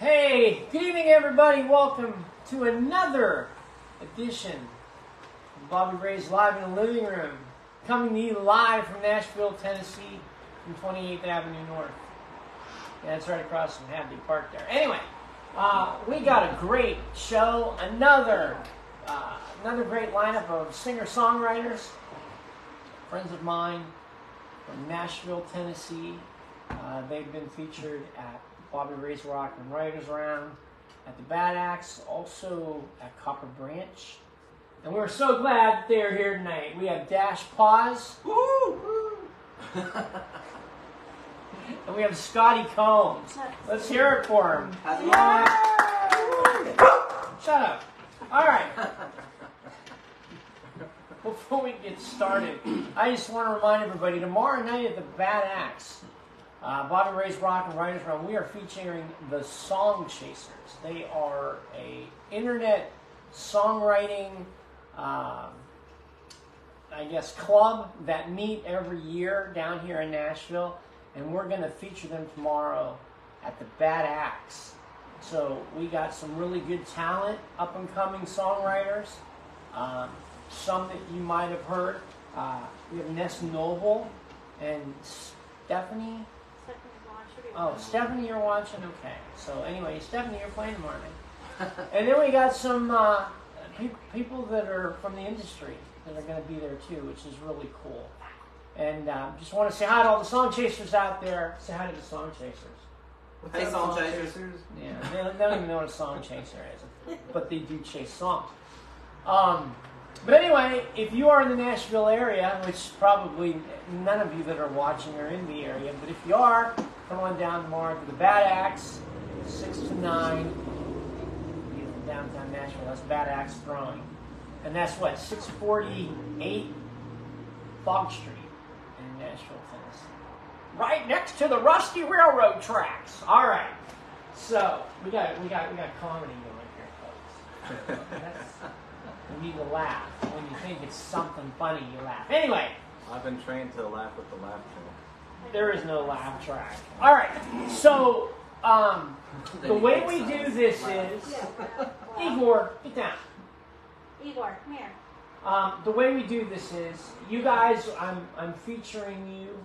Hey, good evening everybody. Welcome to another edition of Bobby Ray's Live in the Living Room. Coming to you live from Nashville, Tennessee, from 28th Avenue North. Yeah, it's right across from Hadley Park there. Anyway, we got a great show. Another great lineup of singer-songwriters, friends of mine from Nashville, Tennessee. They've been featured at Bobby Ray's Rock and Writers Round, at the Bad Axe, also at Copper Branch. And we're so glad that they're here tonight. We have Dash Pause. Woo! And we have Scotty Combs. Let's hear it for him. Shut up. All right. Before we get started, I just want to remind everybody, tomorrow night at the Bad Axe, Bobby Ray's Rock and Writers Round, we are featuring the Song Chasers. They are a internet songwriting, club that meet every year down here in Nashville, and we're going to feature them tomorrow at the Bad Axe. So we got some really good talent, up-and-coming songwriters, some that you might have heard. We have Ness Noble and Stephanie. Oh, Stephanie, you're watching? Okay. So anyway, Stephanie, you're playing tomorrow night. And then we got some people that are from the industry that are going to be there too, which is really cool. And just want to say hi to all the Song Chasers out there. Say hi to the Song Chasers. Hey, Song Chasers. Yeah, they don't even know what a Song Chaser is, but they do chase songs. But anyway, if you are in the Nashville area, which probably none of you that are watching are in the area, but if you are, come on down tomorrow to the Bad Axe, 6 to 9, in downtown Nashville. That's Bad Axe Throwing. And that's what, 648 Fog Street in Nashville, Tennessee. Right next to the rusty railroad tracks. All right. So, we got comedy going here, folks. We need to laugh. When you think it's something funny, you laugh. Anyway. I've been trained to laugh with the laugh track. There is no laugh track. All right. So, the way we do this is... Igor, get down. Igor, come here. The way we do this is, you guys, I'm featuring you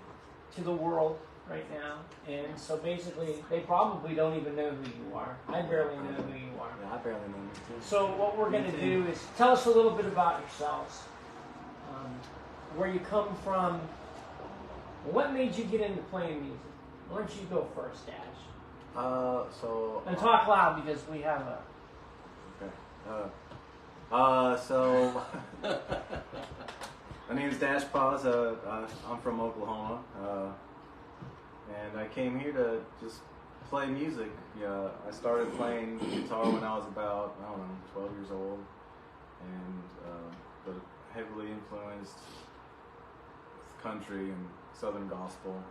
to the world right now. And so basically, they probably don't even know who you are. I barely know who you are. Yeah, I barely know you too. So what we're going to do is tell us a little bit about yourselves, where you come from, what made you get into playing music. Why don't you go first, Dash? And talk loud because we have a... Okay. So... My name is Dash Paz. I'm from Oklahoma. And I came here to just play music. Yeah, I started playing guitar when I was about, 12 years old, and but heavily influenced with country and southern gospel.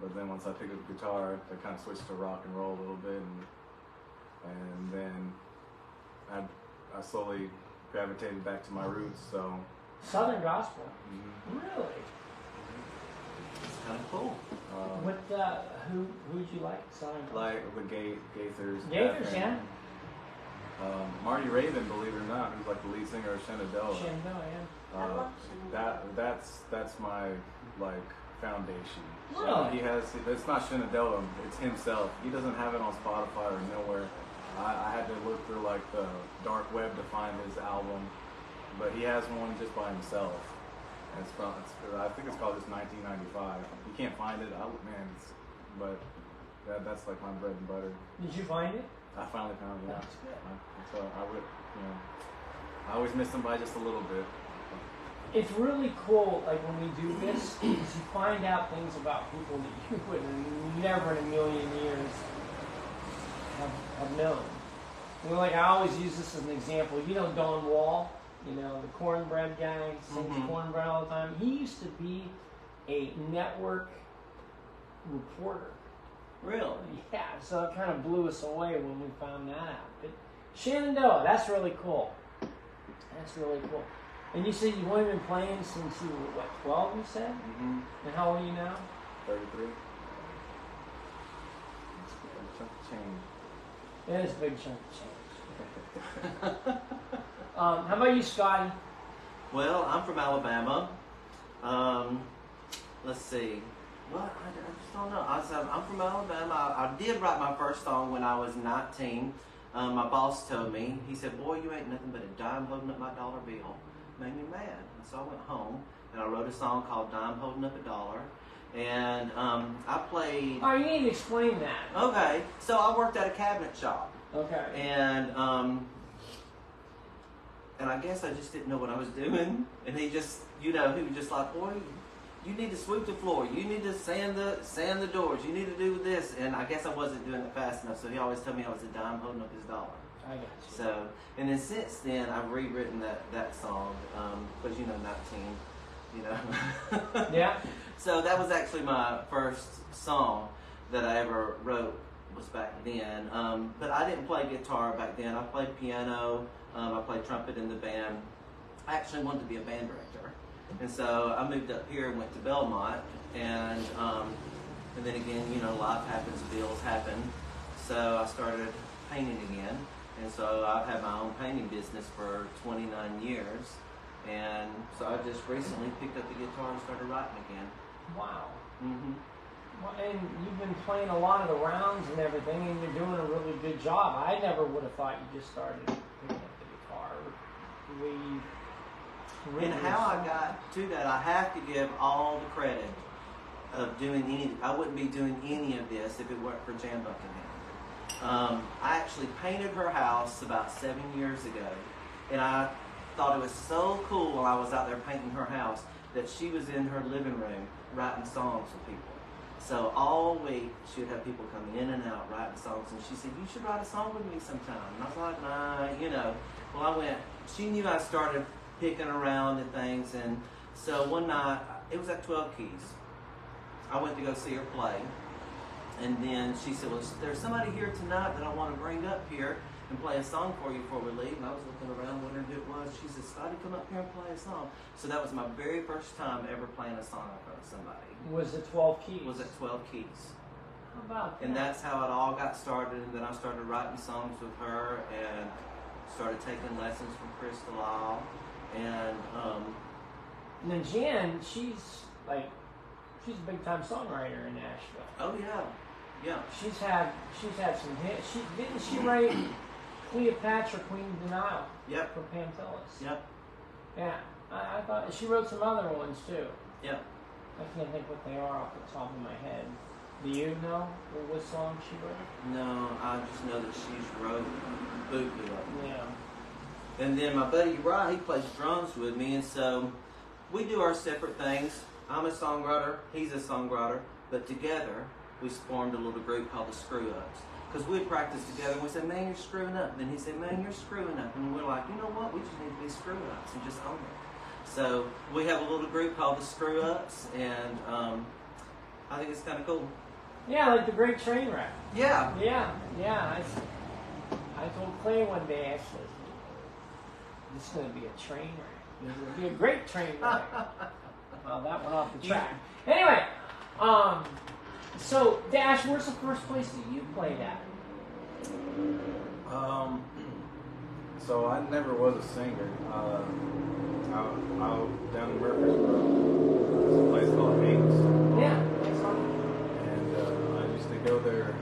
But then once I picked up the guitar, I kind of switched to rock and roll a little bit, and then I slowly gravitated back to my roots. So southern gospel, really? It's kind of cool. Who'd you like? Southern gospel? Like the Gaithers. Gaithers, yeah. Marty Raven, believe it or not, who's like the lead singer of Shenandoah. Shenandoah, yeah. That's my foundation. Really? He has. It's not Shenandoah. It's himself. He doesn't have it on Spotify or nowhere. I had to look through the dark web to find his album, but he has one just by himself. And I think it's called just 1995. You can't find it, but that's like my bread and butter. Did you find it? I finally found it. That's good. So I always miss him by just a little bit. It's really cool, when we do this, is you find out things about people that you would never in a million years have known. I always use this as an example. Don Wall, the cornbread guy, sings cornbread all the time. He used to be a network reporter. Really? Yeah, so it kind of blew us away when we found that out. But Shenandoah, that's really cool. That's really cool. And you said you've only been playing since you were, 12, you said? Mm-hmm. And how old are you now? 33. That's good. Chunk of change. That is a big chunk of change. How about you, Scotty? Well, I'm from Alabama. Let's see. What? I just don't know. I'm from Alabama. I did write my first song when I was 19. My boss told me, he said, "Boy, you ain't nothing but a dime holding up my dollar bill." Made me mad. And so I went home and I wrote a song called "Dime Holding Up a Dollar." And I played... Oh, you need to explain that. Okay. So I worked at a cabinet shop. Okay. And I guess I just didn't know what I was doing. And he just, he was just like, "Boy, you need to sweep the floor. You need to sand the doors. You need to do this." And I guess I wasn't doing it fast enough. So he always told me I was a dime holding up his dollar. I got you. So, and then since then, I've rewritten that song. Because, 19, Yeah. So that was actually my first song that I ever wrote, was back then. But I didn't play guitar back then. I played piano. I played trumpet in the band. I actually wanted to be a band director. And so I moved up here and went to Belmont. And then again, life happens, bills happen. So I started painting again. And so I've had my own painting business for 29 years. And so I just recently picked up the guitar and started writing again. Wow. Mm-hmm. Well, and you've been playing a lot of the rounds and everything, and you're doing a really good job. I never would have thought you just started picking up the guitar. And how I got to that, I have to give all the credit of doing I wouldn't be doing any of this if it weren't for Jan Buckingham. I actually painted her house about 7 years ago, and I thought it was so cool while I was out there painting her house that she was in her living room writing songs for people. So all week she would have people coming in and out writing songs, and she said, "You should write a song with me sometime." And I was like, "Nah, Well, I went. She knew I started picking around and things, and so one night it was at 12 Keys. I went to go see her play, and then she said, "Well, there's somebody here tonight that I want to bring up here and play a song for you before we leave." And I was looking around wondering who it was. She said, "Scotty, come up here and play a song." So that was my very first time ever playing a song in front of somebody. Was it 12 keys? Was at 12 Keys. How about that? And that's how it all got started. And then I started writing songs with her and started taking lessons from Crystal Isle. And then Jan, she's a big time songwriter in Nashville. oh yeah. She's had some hits. Didn't she write Cleopatra, Queen of Denial? Yep. For Pantelis. Yep. Yeah, I thought she wrote some other ones too. Yep. I can't think what they are off the top of my head. Do you know what song she wrote? No, I just know that she's wrote buku of them. Yeah. And then my buddy Uriah, he plays drums with me, and so we do our separate things. I'm a songwriter, he's a songwriter, but together we formed a little group called the Screw Ups. Because we'd practice together and we said, "Man, you're screwing up." And then he said, "Man, you're screwing up." And we're like, "You know what? We just need to be screw ups and just own it." So we have a little group called the Screw Ups, and I think it's kind of cool. Yeah, like the Great Train Wreck. Yeah. Yeah. I told Clay one day, I said, "This is going to be a train wreck. This is going to be a great train wreck." Well, that went off the track. Anyway, so Dash, where's the first place that you played at? So I never was a singer. Out down in Murfreesboro, there's a place called Ames. Yeah, that's fine. And I used to go there,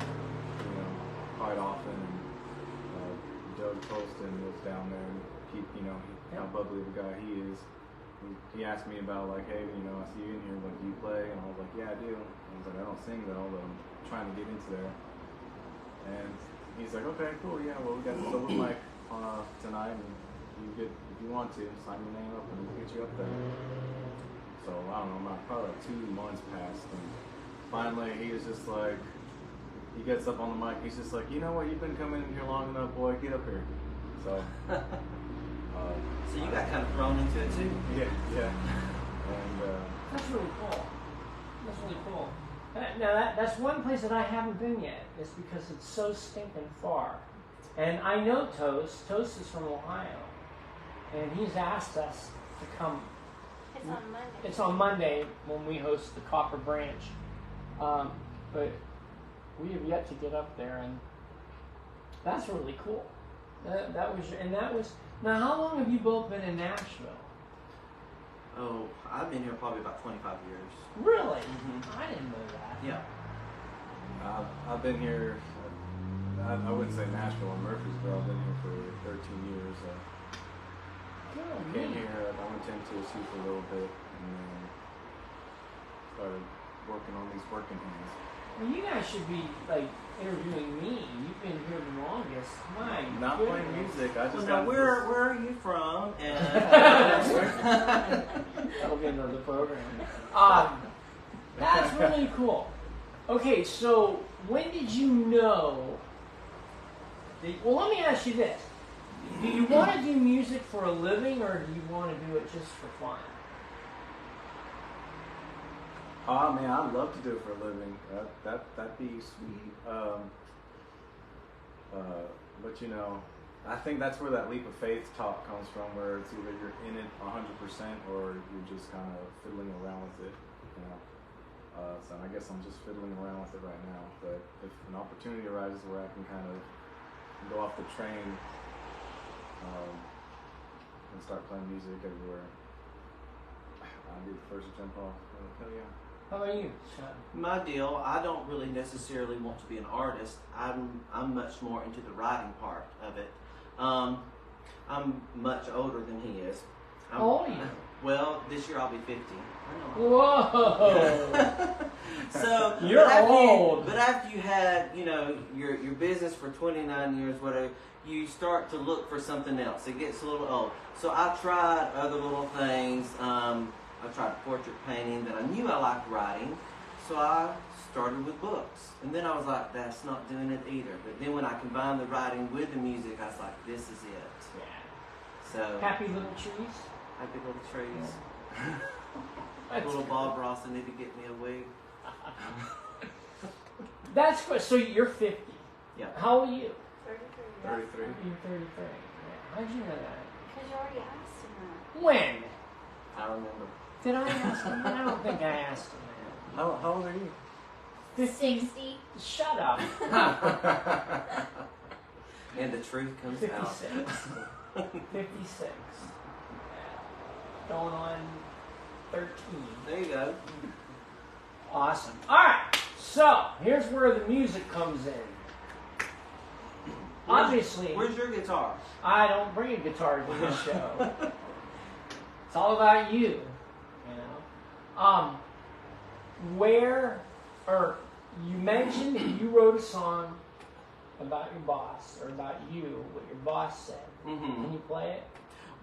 quite often. And Doug Colston was down there, and how bubbly of a guy he is. He asked me about "Hey, I see you in here. Do you play?" And I was like, "Yeah, I do." I was like, "I don't sing though, but I'm trying to get into there." And he's like, "Okay, cool. Yeah, well, we got this open mic tonight, and if you want to, sign your name up and we'll get you up there." So I don't know, probably 2 months passed, and finally he was just like, he gets up on the mic. He's just like, "You know what? You've been coming in here long enough, boy. Get up here." So. So you got kind of thrown into it too? Yeah. And That's really cool. That's really cool. Now that's one place that I haven't been yet. It's because it's so stinking far. And I know Toast. Toast is from Ohio, and he's asked us to come. It's on Monday. It's on Monday when we host the Copper Branch, but we have yet to get up there, and That's really cool. That was now. How long have you both been in Nashville? Oh, I've been here probably about 25 years. Really? Mm-hmm. I didn't know that. Yeah. I've been here. I wouldn't say Nashville or Murfreesboro. I've been here for 13 years. I came here. I went to Tennessee for a little bit, and then started working on these working hands. Well, you guys should be like interviewing me. You've been here the longest. My Not goodness. playing music. I just Now, got where are you from? And That'll be another program. That's really cool. Okay, so when did you know? Well, let me ask you this: do you want to do music for a living, or do you want to do it just for fun? Oh man, I'd love to do it for a living. That'd be sweet. But you know, I think that's where that leap of faith talk comes from, where it's either you're in it 100% or you're just kind of fiddling around with it. You know. So I guess I'm just fiddling around with it right now. But if an opportunity arises where I can kind of go off the train and start playing music everywhere, I'll be the first to jump off. Hell yeah. How about you, Scotty? my deal, I don't really necessarily want to be an artist. I'm much more into the writing part of it. I'm much older than he is. How old are you? Well, this year I'll be 50. I know. Whoa! So You're but after old. But after you had, your business for 29 years, whatever, you start to look for something else. It gets a little old. So I tried other little things. I tried portrait painting. Then I knew I liked writing, so I started with books. And then I was like, that's not doing it either. But then when I combined the writing with the music, I was like, this is it. Yeah. So Happy little trees. happy little trees. That's Little good. Bob Ross, I need to get me a wig. That's good. So you're 50. Yeah. How old are you? 33. 33. You're 33. Yeah. How'd you know that? Because you already asked him that. When? I remember. Did I ask him that? I don't think I asked him that. How old are you? 60. Shut up. And the truth comes out. 56. 56. Going on 13. There you go. Awesome. All right. So here's where the music comes in. Obviously, Where's your guitar? I don't bring a guitar to this show. It's all about you. Where, or you mentioned that you wrote a song about your boss, or about you, what your boss said. Mm-hmm. Can you play it?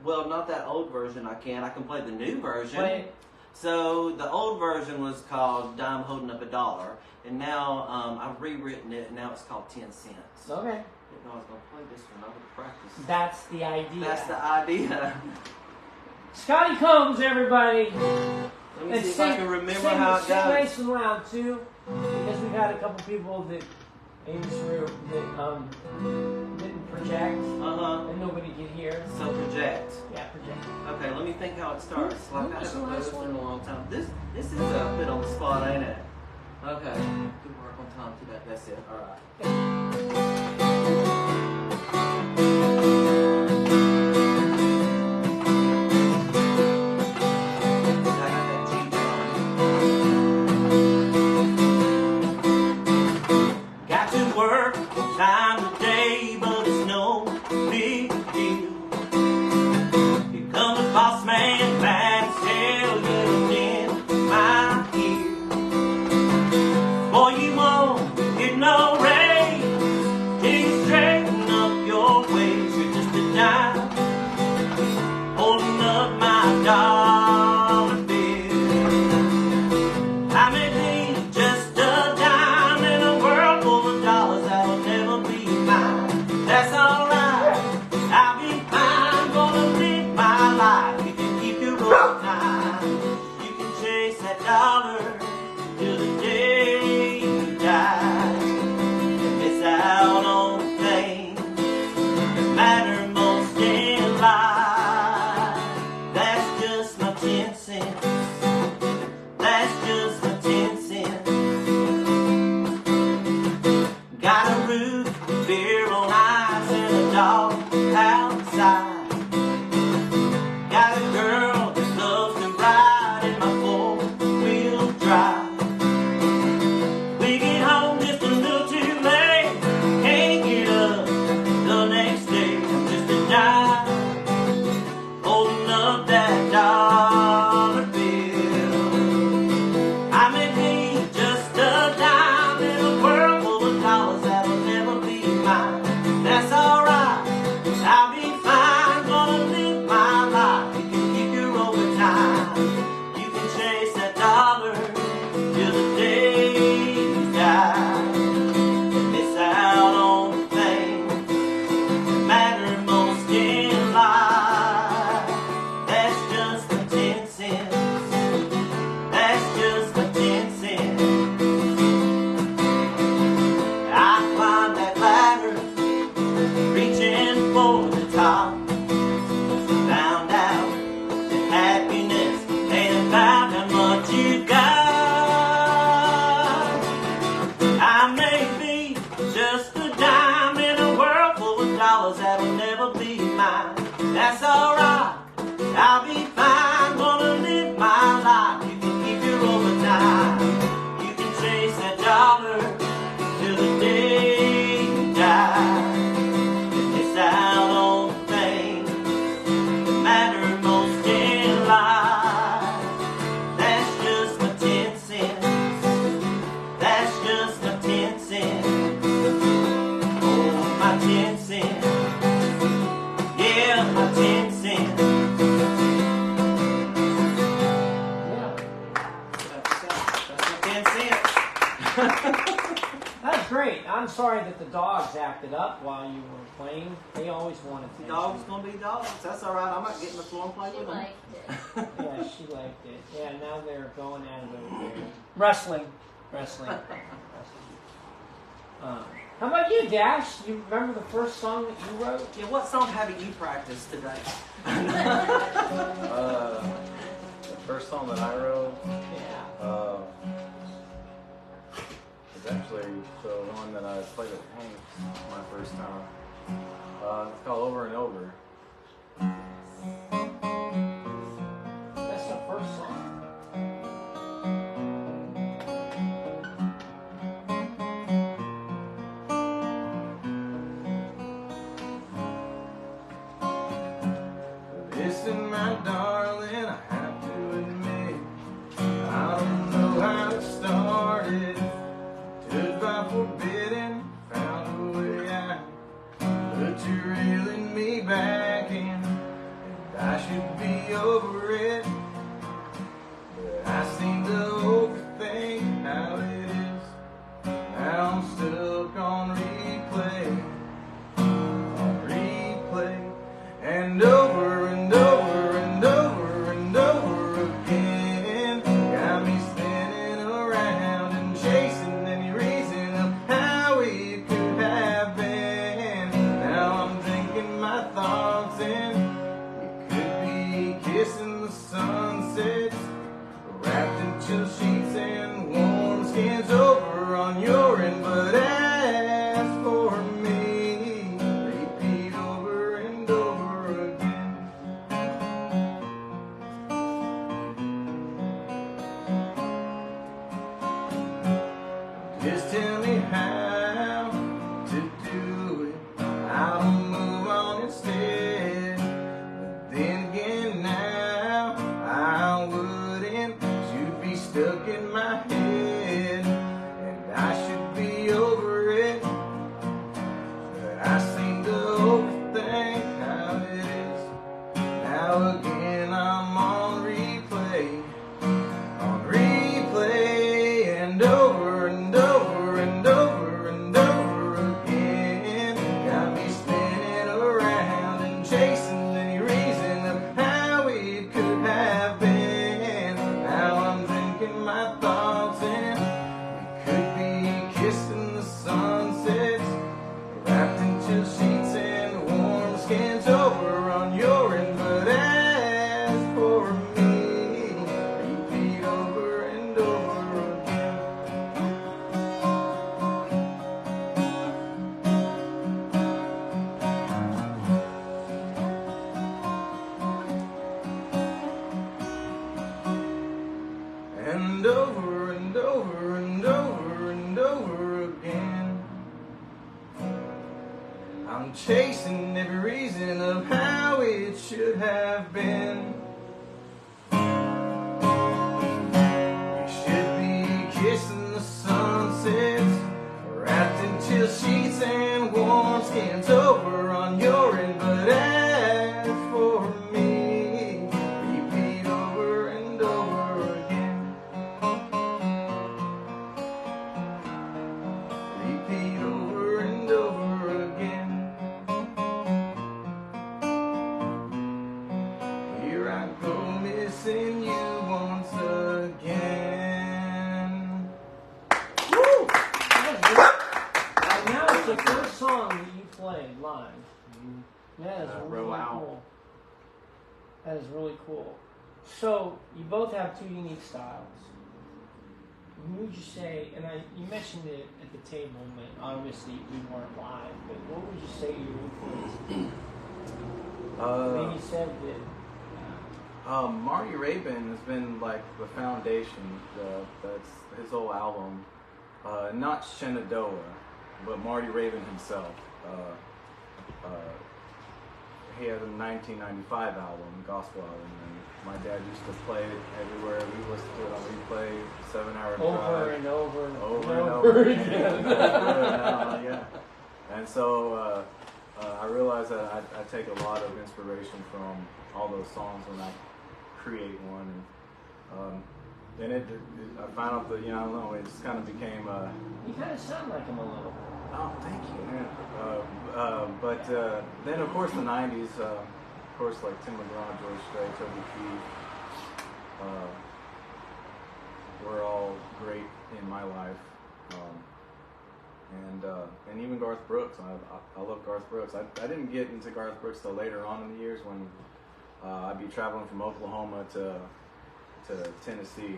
Well, not that old version. I can play the new version. Play it. So the old version was called "Dime Holding Up a Dollar," and now I've rewritten it, and now it's called 10 cents. Okay. I didn't know I was going to play this one. I would practice. That's the idea. That's the idea. Scotty Combs, everybody. Let me And see if I can remember how it sing goes. nice and loud too, because we've had a couple people that in this room that didn't project and nobody could hear. So project. Yeah, project. Okay, let me think how it starts. Like Who I was the haven't last posted in one? a long time. This is a bit on the spot, ain't it? Okay. Good work on time to that. That's it. All right. I got that G drum. Got to work time today, but it's no big deal. Here comes the boss man, bad as hell, yelling in my ear. Boy, you won't get no raise till you straighten up your ways. You're just a dime holding up my dollar bill. I may be just a dime in a world full of dollars that'll never be mine. That's alright, I'll be fine, gonna live my life. You can keep your old time, you can chase that dollar till the day you die. And miss out on things that matter most in life. That's just my 10 cents. That's just my 10 cents. Got a roof, beer on dog outside. Got a girl that loves to ride in my four-wheel drive. We get home just a little too late, can't get up the next day. I'm just a dime holding up that dollar bill. I may be just a dime in a world full of dollars that'll never be mine. That's alright, I'll be fine, gonna live my life. You can keep your overtime, you can chase that dollar till the day you die. And miss out on the things that matter most in life. That's just my 10 cents. That's just my 10 cents. I climbed that ladder, reaching for the top. Found out that happiness ain't about how much you got. I may be just a dime in a world full of dollars that'll never be mine. That's alright, I'll be fine, gonna live my life. You can keep your overtime, you can chase that dollar till the day you die. And miss out on the things that matter most in life. That's just my 10 cents. That's just my 10 cents. Oh, my 10 cents. Yeah, my 10 cents. Yeah. That's my 10 cents. That's great. I'm sorry that the dogs acted up while you were playing. They always wanted to. Dogs gonna be dogs. That's alright. I might get in the floor and play She with them. liked it. Yeah, she liked it. Yeah, now they're going at it over there. Wrestling. Wrestling. How about you, Dash? You remember the first song that you wrote? Yeah, what song haven't you practiced today? The first song that I wrote Yeah. was actually the one that I played at Hank my first time. It's called Over and Over. That's the first song. Listen, my darling, I have to admit, I don't know how to start it. Judged by forbidden, found a way out. But you're reeling me back in, and I should be over it. But I seem to overthink how it is. Now I'm stuck on replay, and over and over and over and over again. Got me spinning around and chasing any reason of how it could have been. Now I'm drinking my thoughts I'm chasing every reason of how it should have been. We should be kissing the sunsets, wrapped in chill sheets and warm skins over on your end. But as for me, repeat over and over again. Repeat over and over again. Here I go missing you once again. Woo! And now it's the first song that you played live. That is really Wow. cool. That is really cool. So you both have two unique styles. What would you say? And you mentioned it at the table, but obviously we weren't live. But what would you say your influence? Maybe said that. Marty Raybon has been like the foundation. That's his whole album. Not Shenandoah, but Marty Raybon himself. He had a 1995 album, gospel album, and my dad used to play it everywhere. We listened to it on replay, 7-hour drive. Over and over and Over over again. Yeah. And so I realized that I take a lot of inspiration from all those songs when I create one. And I found out that, I don't know, it just kind of became You kind of sound like him a little. oh, thank you, man. But then, of course, the 90s, of course, like Tim McGraw, George Strait, Toby Keith, were all great in my life. And even Garth Brooks. I love Garth Brooks. I didn't get into Garth Brooks till later on in the years when I'd be traveling from Oklahoma to Tennessee.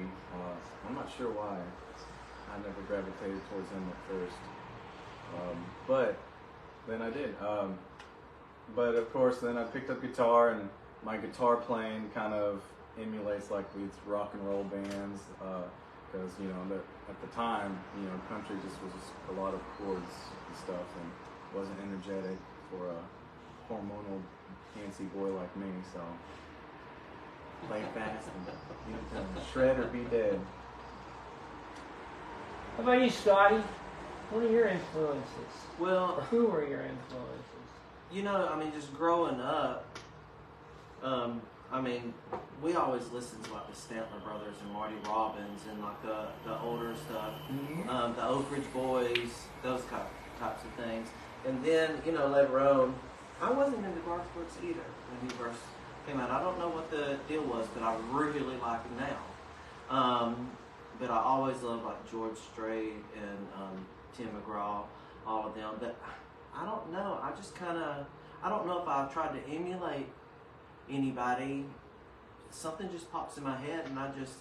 I'm not sure why. I never gravitated towards him at first. But then I did. But of course, then I picked up guitar, and my guitar playing kind of emulates like these rock and roll bands. Because at the time, country just was a lot of chords and stuff, and wasn't energetic for a hormonal, fancy boy like me. So play fast and shred or be dead. How about you, Scotty? What are your influences? Well, Or who are your influences? just growing up, we always listened to like the Statler Brothers and Marty Robbins and like the older stuff, the Oak Ridge Boys, those types of things. And then, later on, I wasn't into Garth Brooks either when he first came out. I don't know what the deal was, but I really like him now. But I always loved like George Strait and Tim McGraw, all of them. But I don't know. I don't know if I tried to emulate anybody. Something just pops in my head and I just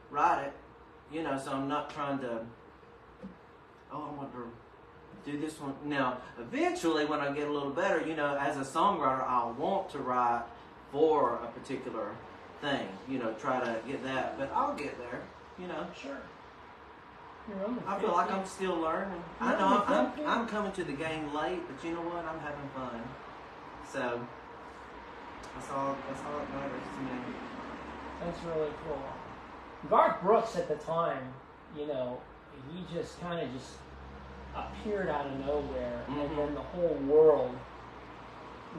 write it. So I'm not trying to, I want to do this one. Now, eventually when I get a little better, as a songwriter, I'll want to write for a particular thing, try to get that. But I'll get there, Sure. I feel like I'm still learning. I know I'm coming to the game late, but you know what? I'm having fun. So that's all that matters to me. That's really cool. Garth Brooks at the time, he just kind of just appeared out of nowhere, and then the whole world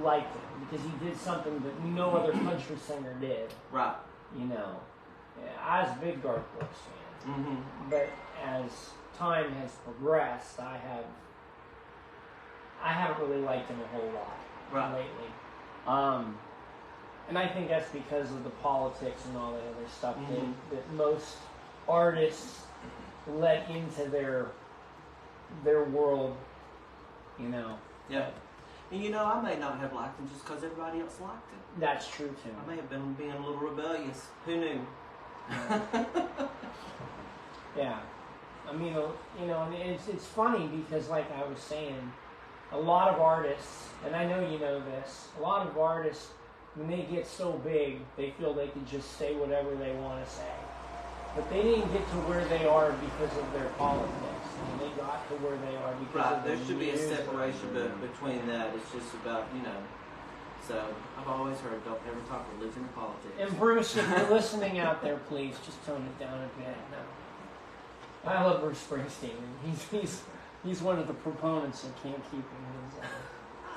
liked him because he did something that no other country singer did. Right. I was a big Garth Brooks fan, but as time has progressed, I haven't really liked him a whole lot lately. And I think that's because of the politics and all that other stuff that most artists let into their world, Yeah. And I may not have liked him just because everybody else liked him. That's true too. I may have been being a little rebellious. Who knew? Yeah. And it's funny because, like I was saying, a lot of artists, and I know you know this, a lot of artists, when they get so big, they feel they can just say whatever they want to say. But they didn't get to where they are because of their politics. I mean, they got to where they are because Right, of there the should be a music. separation between that. It's just about, So I've always heard, don't ever talk religion or politics. And Bruce, if you're listening out there, please just tone it down a bit. No. I love Bruce Springsteen. He's one of the proponents of can't keep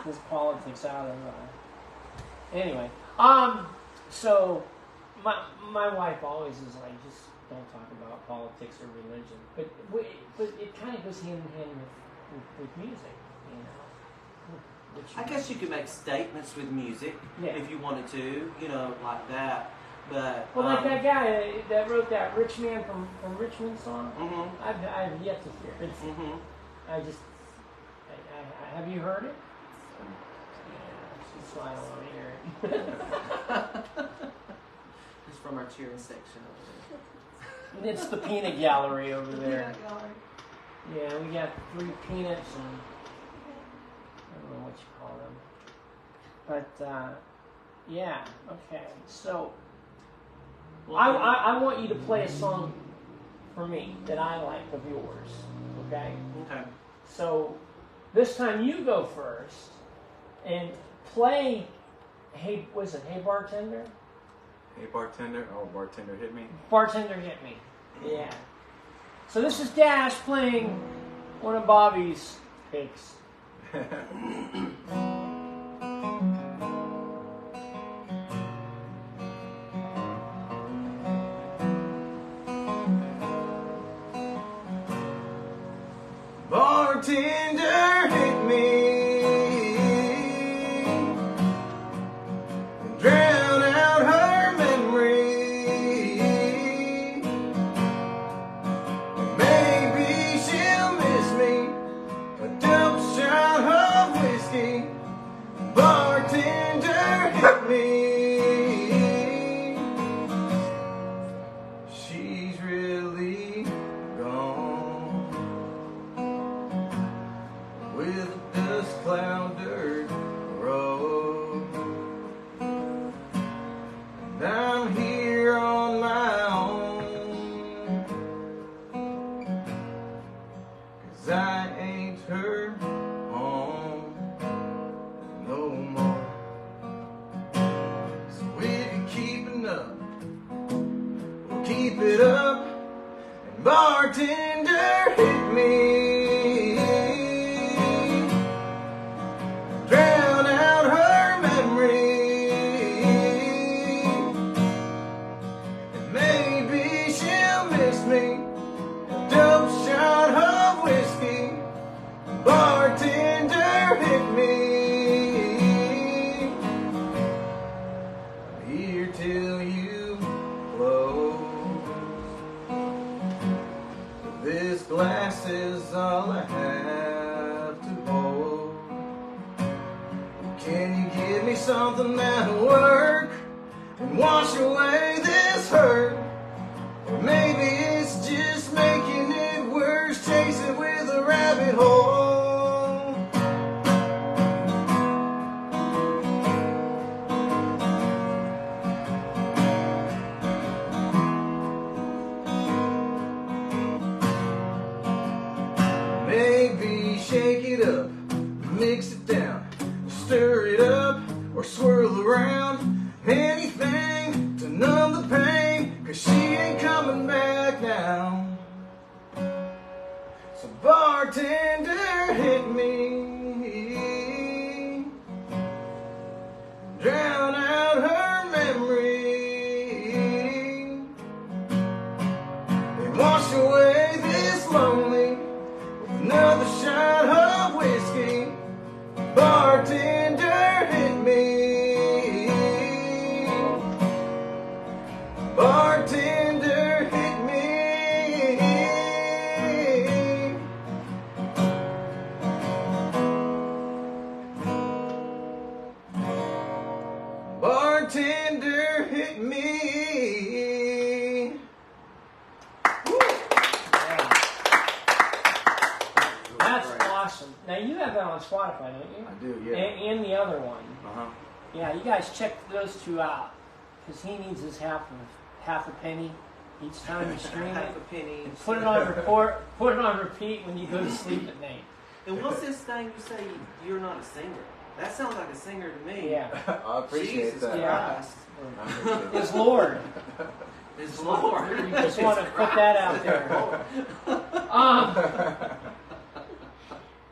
his politics out of. Anyway, so my wife always is like, just don't talk about politics or religion. But it kind of goes hand in hand with music, I guess you could make statements with music if you wanted to, like that. But like that guy that wrote that "Rich Man from Richmond" song. Mm-hmm. I've yet to hear it. Mm-hmm. I have you heard it? Yeah, that's why I don't want to hear it. It's from our cheering section over there. It's the peanut gallery over there. Peanut gallery. Yeah, we got 3 peanuts and I don't know what you call them. But yeah, okay. So I want you to play a song for me that I like of yours. Okay? Okay. So this time you go first and play Hey Bartender? Hey bartender, oh bartender hit me. Bartender hit me. Yeah. So this is Dash playing one of Bobby's picks. Bartender hit me, drown out her memory. Maybe she'll miss me, a double shot of whiskey. Bartender hit me. She's really gone. With a dust cloud dirt road, and I'm here on my own, 'cause I ain't her home no more. So if you're keeping up, we'll keep it up, and bartender hit me. Drown out her memory, and maybe she'll miss me. A double shot of whiskey, bartender hit me. I'm here till you close. This glass is all I have to hold. Can you give me something that'll work and wash away this hurt? Or maybe it's just making it worse, chasing with a rabbit hole. Maybe shake it up, mix it down, stir it up or swirl around. Anything to numb the pain, 'cause she ain't coming back now. So bartender hit me, drown out her memory, and wash away this lonely with another shot of whiskey. Bartender hit me. Bartender hit me. Bartender hit me. Woo. Yeah. That's awesome. Now you have that on Spotify, don't you? I do, yeah. And the other one. Uh-huh. Yeah, you guys check those two out, because he needs his half a penny. each time you stream it. Half a penny. Put it on record. Put it on repeat when you go to sleep at night. And what's this thing you say you're not a singer? That sounds like a singer to me. Yeah. I appreciate Jesus that. Christ. I appreciate that. It's Lord. It's Lord. You just want to put that out there.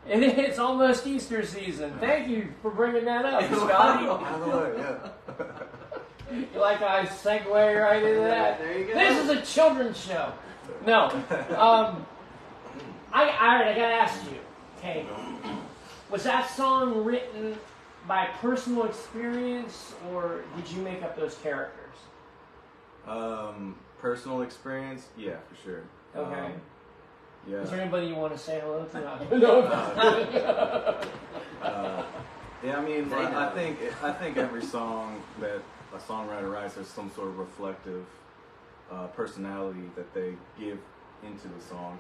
And it's almost Easter season. Thank you for bringing that up, Scotty. Out of the way, yeah. You like how I segue right into that? There you go. This is a children's show. No. I gotta ask you, okay, was that song written by personal experience, or did you make up those characters? Personal experience, yeah, for sure. Okay. Yeah. Is there anybody you want to say hello to? No. Yeah, I mean, They I know. think every song that a songwriter writes, there's some sort of reflective personality that they give into the song.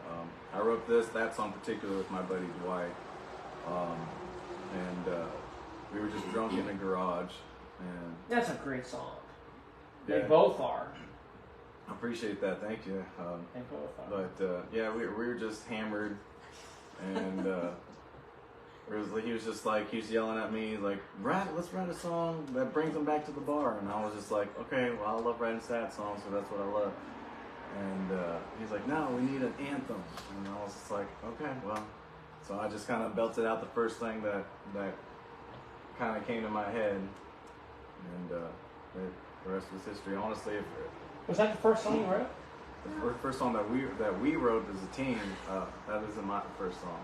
I wrote that song particular with my buddy Dwight, and we were just drunk in the garage, and That's a great song. yeah, They both are. I appreciate that. Thank you. They both are. But yeah, we were just hammered, and he was just like, he was yelling at me like, let's write a song that brings him back to the bar. And I was just like, okay, well, I love writing sad songs, so that's what I love. And he's like, no, we need an anthem. And I was just like, okay, well. So I just kind of belted out the first thing that kind of came to my head, and the rest was history. Honestly, Was that the first song you wrote? the first song that we wrote as a team, that isn't my first song.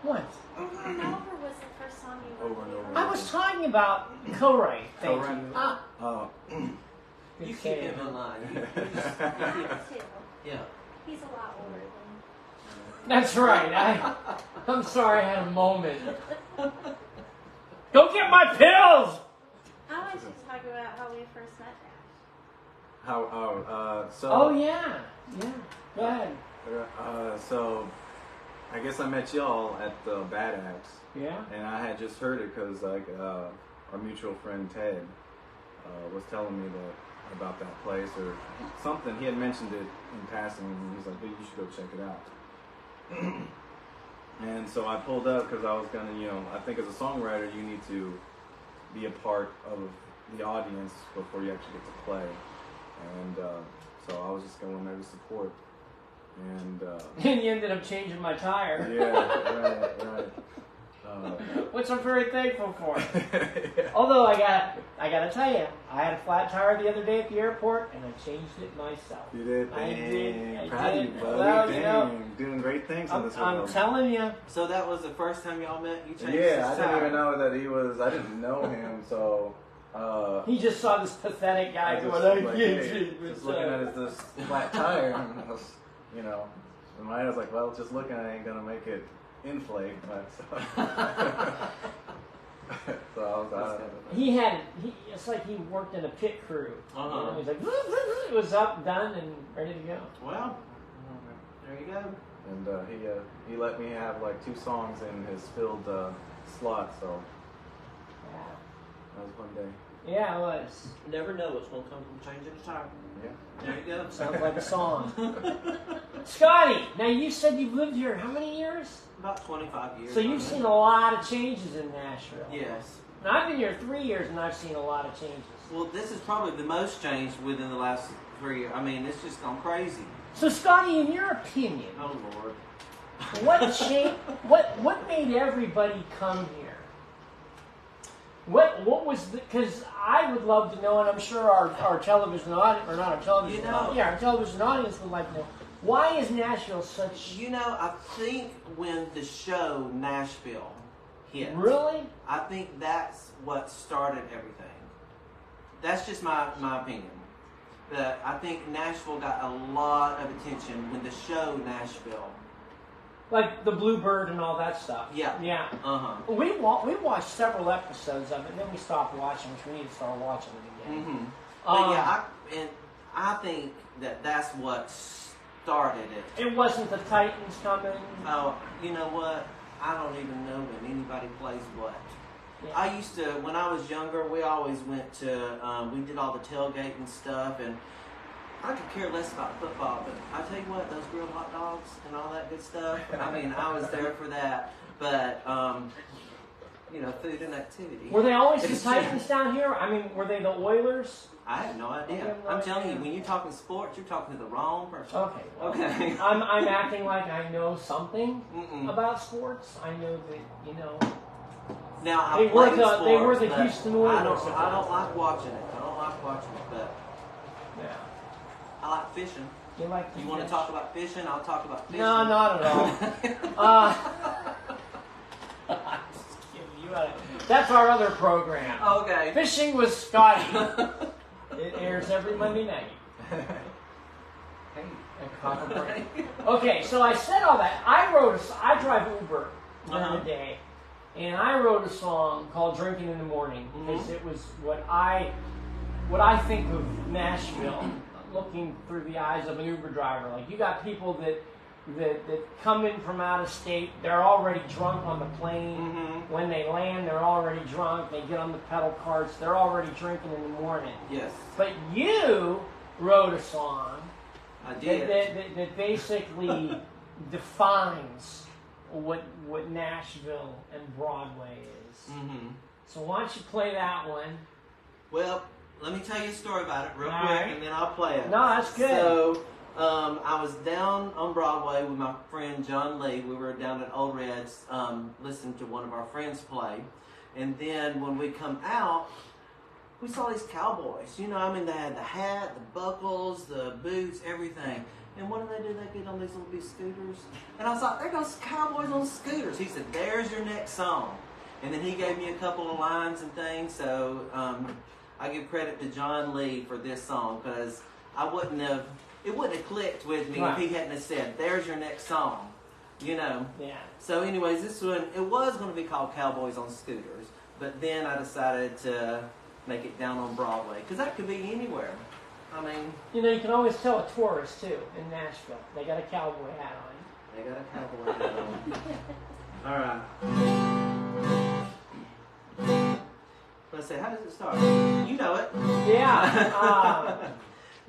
What? Over and Over was the first song you wrote. Over and over. I was talking about co-write. Thank Co-write. you. Good You keep save. him in line. You just, Too. yeah. He's a lot older than. That's right. I'm sorry I had a moment. Go get my pills! I want you to talk about how we first met, Dash. So. Oh, yeah. Yeah. Go ahead. So, I guess I met y'all at the Bad Axe, Yeah? and I had just heard it because our mutual friend Ted was telling me about that place or something. He had mentioned it in passing, and he's like, "Dude, you should go check it out." And so I pulled up because I was gonna, I think as a songwriter, you need to be a part of the audience before you actually get to play. And so I was just going there to support. And And you ended up changing my tire. yeah, right. Which I'm very thankful for. Yeah. Although I gotta tell you, I had a flat tire the other day at the airport, and I changed it myself. You did? I did. I Proud of did. you, buddy. Well, Dang. Doing great things in this I'm world. telling you. So that was the first time y'all met? You changed Yeah, I his didn't tire. even know that he was. I didn't know him, so. He just saw this pathetic guy I going, just, I like, can't hey, change my just looking tire. at this flat tire, and I was, in my head I was like, well, just looking at it ain't gonna make it inflate, but so I was It's like he worked in a pit crew. Uh-huh. He's like, it was up, done, and ready to go. Well, there you go. And he let me have like 2 songs in his filled slot, so Yeah. that was one day. Yeah, it was. Never know what's going to come from changing a tire. Yeah. There you go. Sounds like a song. Scotty, now you said you've lived here how many years? About 25 years. So you've seen a lot of changes in Nashville. Yes. Now I've been here 3 years and I've seen a lot of changes. Well, this is probably the most changed within the last 3 years. I mean, it's just gone crazy. So Scotty, in your opinion, Oh, Lord. what made everybody come here? What was because I would love to know, and I'm sure our television audience, or not our television audience, our television audience would like to know, why is Nashville such... You know, I think when the show Nashville hit, Really? I think that's what started everything. That's just my opinion. That I think Nashville got a lot of attention when the show Nashville. Like the Bluebird and all that stuff. Yeah. Yeah. Uh-huh. We watched several episodes of it, and then we stopped watching, which we need to start watching it again. Mm-hmm. But yeah, I think that's what started it. It wasn't the Titans coming. Oh, you know what? I don't even know when anybody plays what. Yeah. I used to, when I was younger, we always went to, we did all the tailgating stuff, and I could care less about football, but I tell you what, those grilled hot dogs and all that good stuff. I mean, I was there for that. But food and activity. Were they always the Titans down here? I mean, were they the Oilers? I have no idea. I'm telling you, when you're talking sports, you're talking to the wrong person. Okay. Well, okay. I'm acting like I know something about sports. I know that Now they were the Houston Oilers. I don't like watching it. But yeah. I like fishing. You want to talk about fishing? I'll talk about fishing. No, not at all. That's our other program. Okay. Fishing with Scotty. It airs every Monday night. Okay, so I said all that. I drive Uber during the day, and I wrote a song called "Drinking in the Morning" because it was what I think of Nashville, looking through the eyes of an Uber driver. Like, you got people that come in from out of state, they're already drunk on the plane. When they land, they're already drunk. They get on the pedal carts, they're already drinking in the morning. Yes. But you wrote a song I did. that basically defines what Nashville and Broadway is. So why don't you play that one? Well, let me tell you a story about it real All quick, right. and then I'll play it. No, that's good. So, I was down on Broadway with my friend John Lee. We were down at Old Red's listening to one of our friends play. And then when we come out, we saw these cowboys. They had the hat, the buckles, the boots, everything. And what do? They get on these little big scooters. And I was like, there goes cowboys on scooters. He said, there's your next song. And then he gave me a couple of lines and things. So I give credit to John Lee for this song, because it wouldn't have clicked with me if he hadn't have said, there's your next song. Yeah. So anyways, this one, it was going to be called Cowboys on Scooters. But then I decided to make it down on Broadway, because that could be anywhere. I mean, you can always tell a tourist too in Nashville. They got a cowboy hat on. They got a cowboy hat on. All right. Let's see, how does it start? You know it. Yeah.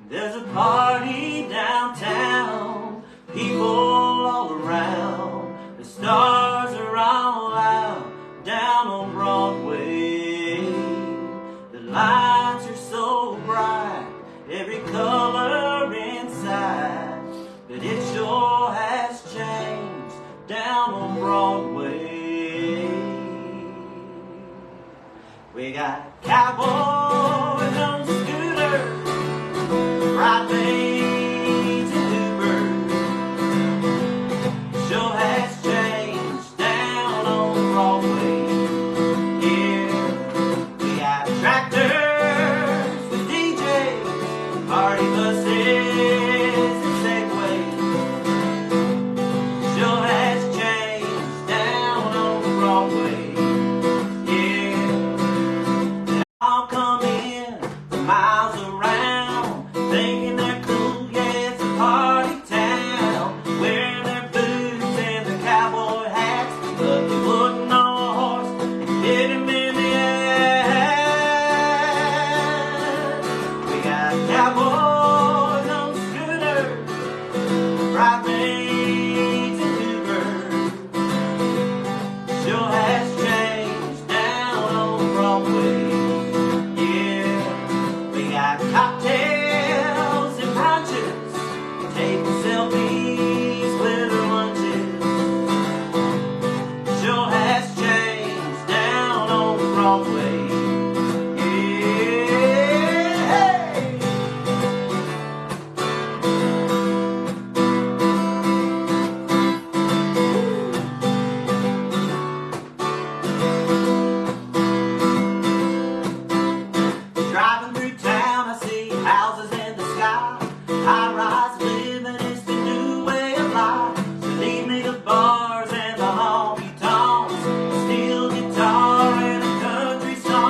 There's a party downtown, people all around. The stars are all out down on Broadway. The lights are so bright, every color inside, but it sure has changed down on Broadway. We got cowboys on scooters, bright lanes and Ubers. Sure has changed down on Broadway. Yeah, we got tractors with DJs, party buses and Segways. Sure has changed down on Broadway. Yeah, I'll come in from miles around, thinking they're cool, yeah, it's a party town. Wearing their boots and their cowboy hats, but they wouldn't know a horse and hit him in the ass. We got cowboys on scooters, bright lanes and Ubers. Sure has changed down on Broadway. Yeah, we got cocktails and brunches, taking selfies with our lunches. Sure has changed down on Broadway. Yeah, hey. Driving through town, I see houses in the sky. High-rise living is the new way of life. So lead me to bars and the honky-tonks, a steel guitar and a country song.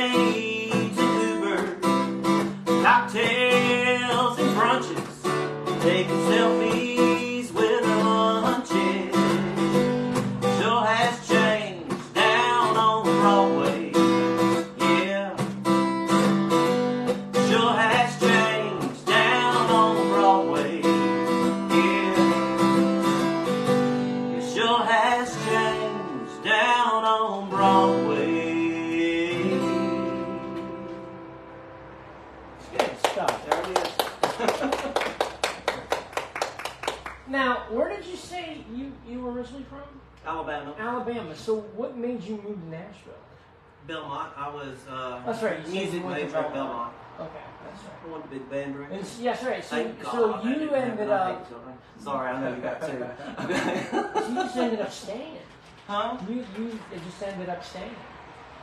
maids and Ubers, cocktails and brunches, taking selfies with lunches. Sure has changed down on Broadway. Yeah. Sure has changed down on Broadway. Yeah. It sure has changed down on Broadway. Good stuff. There it is. Now, where did you say you were originally from? Alabama. Alabama. So what made you move to Nashville? Belmont. I was That's right. You said music you went to major at Belmont. Okay, that's right. I wanted to be the band director. And, yes, right. So, Thank so God I you didn't have ended it. I up. hate children. Sorry, I know you got two. So you just ended up staying. Huh? You just ended up staying.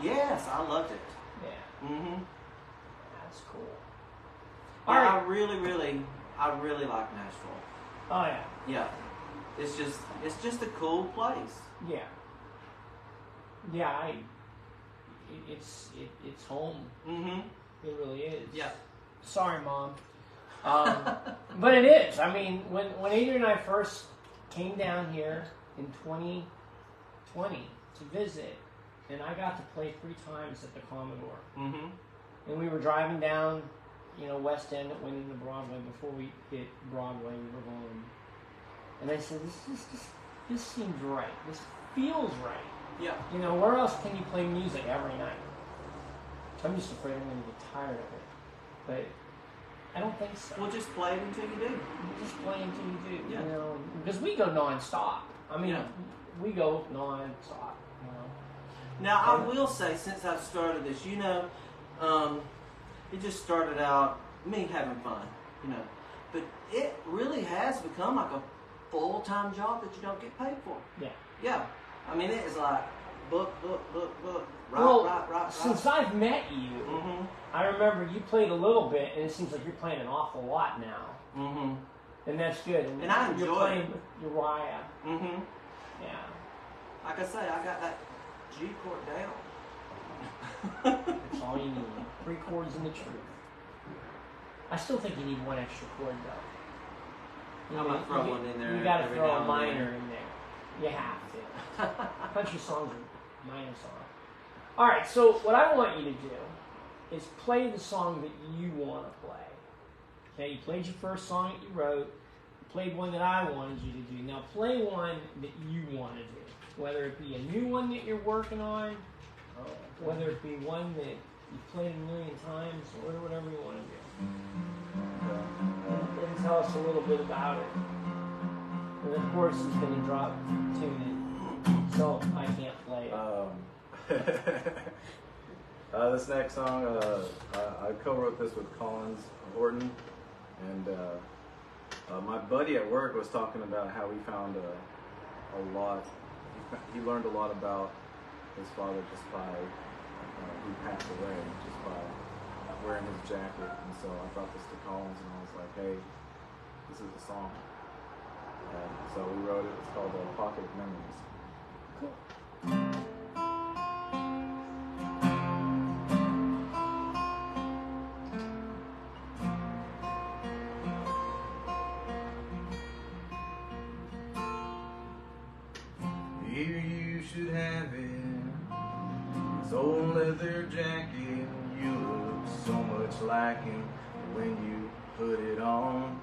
Yes, I loved it. Yeah, Mm-hmm. that's cool. Yeah, All right. I really like Nashville. Oh yeah. Yeah, it's just a cool place. Yeah. Yeah. It's home. Mm-hmm. It really is. Yeah. Sorry, Mom. But it is. I mean, when Adrian and I first came down here in 2020 to visit, and I got to play 3 times at the Commodore. Mm-hmm. And we were driving down, West End that went into Broadway. Before we hit Broadway, we were going. And I said, this seems right. This feels right. Yeah. Where else can you play music every night? I'm just afraid I'm going to get tired of it. But I don't think so. Well, just play it until you do. Just play until you do. Yeah. Because we go nonstop. I mean, Yeah. we go nonstop. Now, I will say, since I've started this, it just started out me having fun, But it really has become like a full-time job that you don't get paid for. Yeah. Yeah. I mean, it is like book, right. Since I've met you, Mm-hmm. I remember you played a little bit, and it seems like you're playing an awful lot now. Mm-hmm. And that's good. And I You're enjoy playing it. with Uriah. Mm-hmm. Yeah. Like I say, I got that G chord down. That's all you need. 3 chords and the truth. I still think you need 1 extra chord, though. I might throw one in there. You got to every throw now a and minor then. in there. You have to. Country songs are minor songs. All right, so what I want you to do is play the song that you want to play. Okay, you played your first song that you wrote. You played one that I wanted you to do. Now play one that you want to do. Whether it be a new one that you're working on, whether it be one that you've played a million times, or whatever you want to do. And tell us a little bit about it. And of course, he's going to drop tune in, so I can't play it. This next song, I co-wrote this with Collins Horton, and my buddy at work was talking about how he found a lot. He learned a lot about his father just by who passed away, just by wearing his jacket. And so I brought this to Collins, and I was like, "Hey, this is the song." And so we wrote it. It's called "Pocket of Memories." Cool. Here you should have it. His old leather jacket. You look so much like him when you put it on.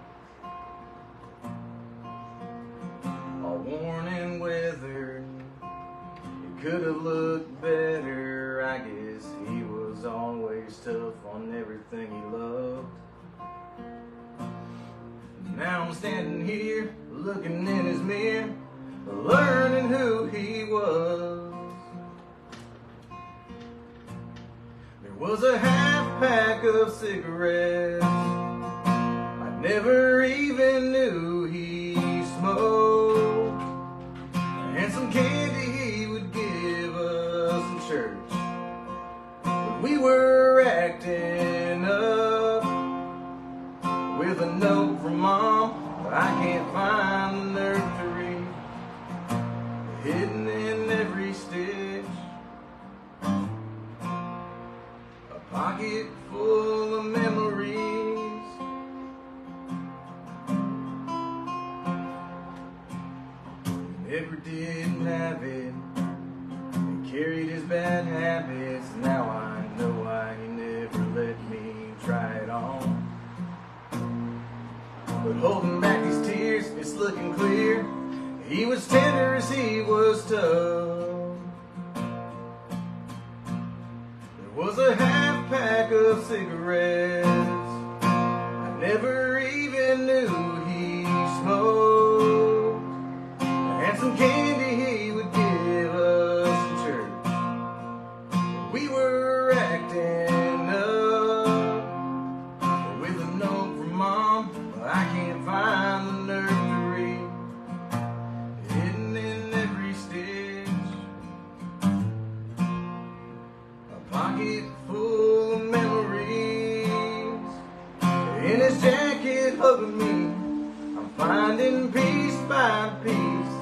All worn and weathered. It could have looked better. I guess he was always tough on everything he loved. Now I'm standing here looking in his mirror, learning who he was. There was a half pack of cigarettes I never even knew he smoked, and some candy he would give us in church when we were acting up. With a note from Mom, but I can't find the nerve to read, hidden in every stitch. pocket full of memories. Never did have it, and carried his bad habits. Now I know why he never let me try it on. But holding back these tears, it's looking clear. He was tender as he was tough. There was a half pack of cigarettes I never even knew he smoked, and some candy he would give us in church when we were acting up. With a note from Mom I can't find the nerve to read, hidden in every stitch, a pocket full of memories. In his jacket hugging me, I'm finding piece by piece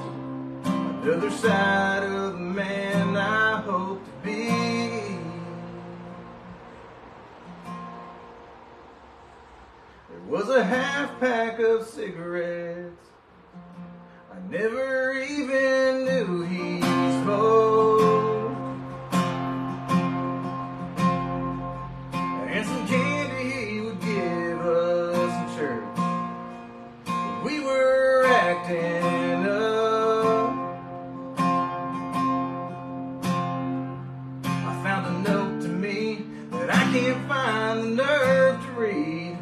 another side of the man I hope to be. There was a half pack of cigarettes I never even knew he smoked, and some candy he would give us in church when we were acting up. I found a note to me that I can't find the nerve to read,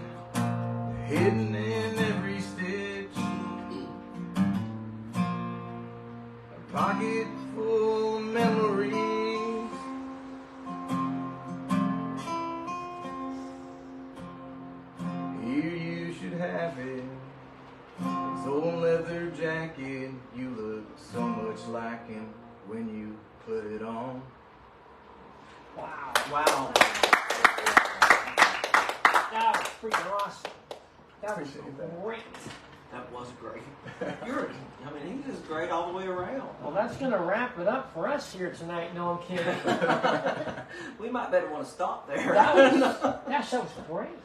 hidden in every stitch, a pocket full of memories. Here you should have it, his old leather jacket. You look so much like him when you put it on. Wow. Wow. That was freaking awesome. That was Appreciate that. great. That was great. You're, I mean, he was great all the way around. Well, that's going to wrap it up for us here tonight. No, I'm kidding. We might better want to stop there. That show was great.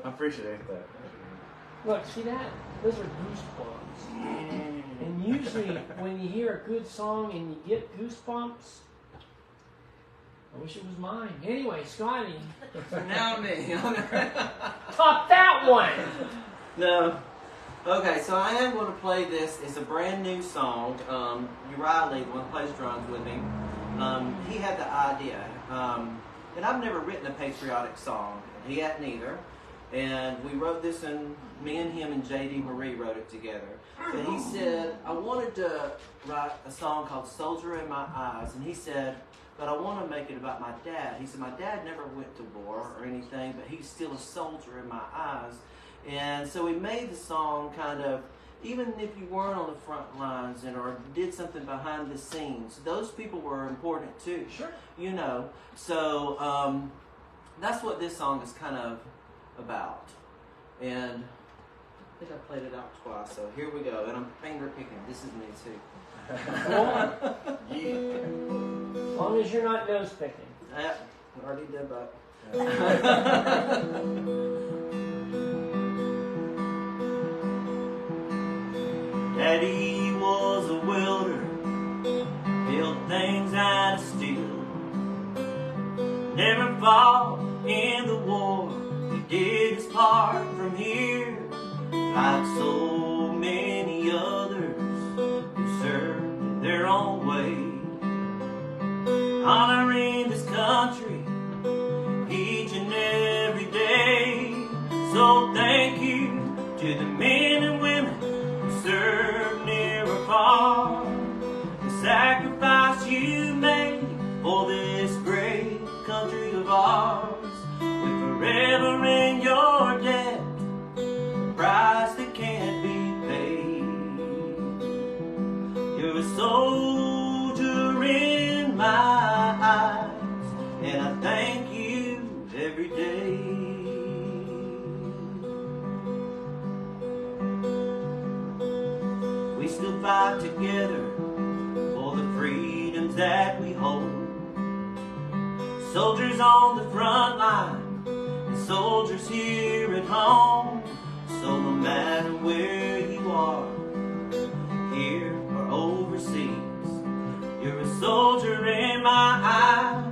I appreciate that. Look, see that? Those are goosebumps. And usually when you hear a good song and you get goosebumps, I wish it was mine. Anyway, Scotty. Now me. Top that one! No. Okay, so I am going to play this. It's a brand new song. Uriah Lee, the one who plays drums with me, he had the idea. And I've never written a patriotic song. He hadn't either. And we wrote this, and me and him and J.D. Marie wrote it together. But he said, I wanted to write a song called Soldier in My Eyes. And he said, but I want to make it about my dad. He said, my dad never went to war or anything, but he's still a soldier in my eyes. And so we made the song kind of, even if you weren't on the front lines and or did something behind the scenes, those people were important too. Sure. You know, so that's what this song is kind of about. And I think I played it out twice, so here we go. And I'm finger picking. This is me too. Yeah. As long as you're not nose picking. I already did that. Daddy was a welder, built things out of steel. Never fought in the war, he did his part from here. Like so many others who served in their own way, honoring this country each and every day. So thank you to the men and women who served near or far. The sacrifice you made for this great country of ours, we're forever in your debt, a price that can't be paid. You're a soldier in my eyes, and I thank you every day. We still fight together for the freedoms that we hold. Soldiers on the front line, soldiers here at home. So no matter where you are, here or overseas, you're a soldier in my eyes.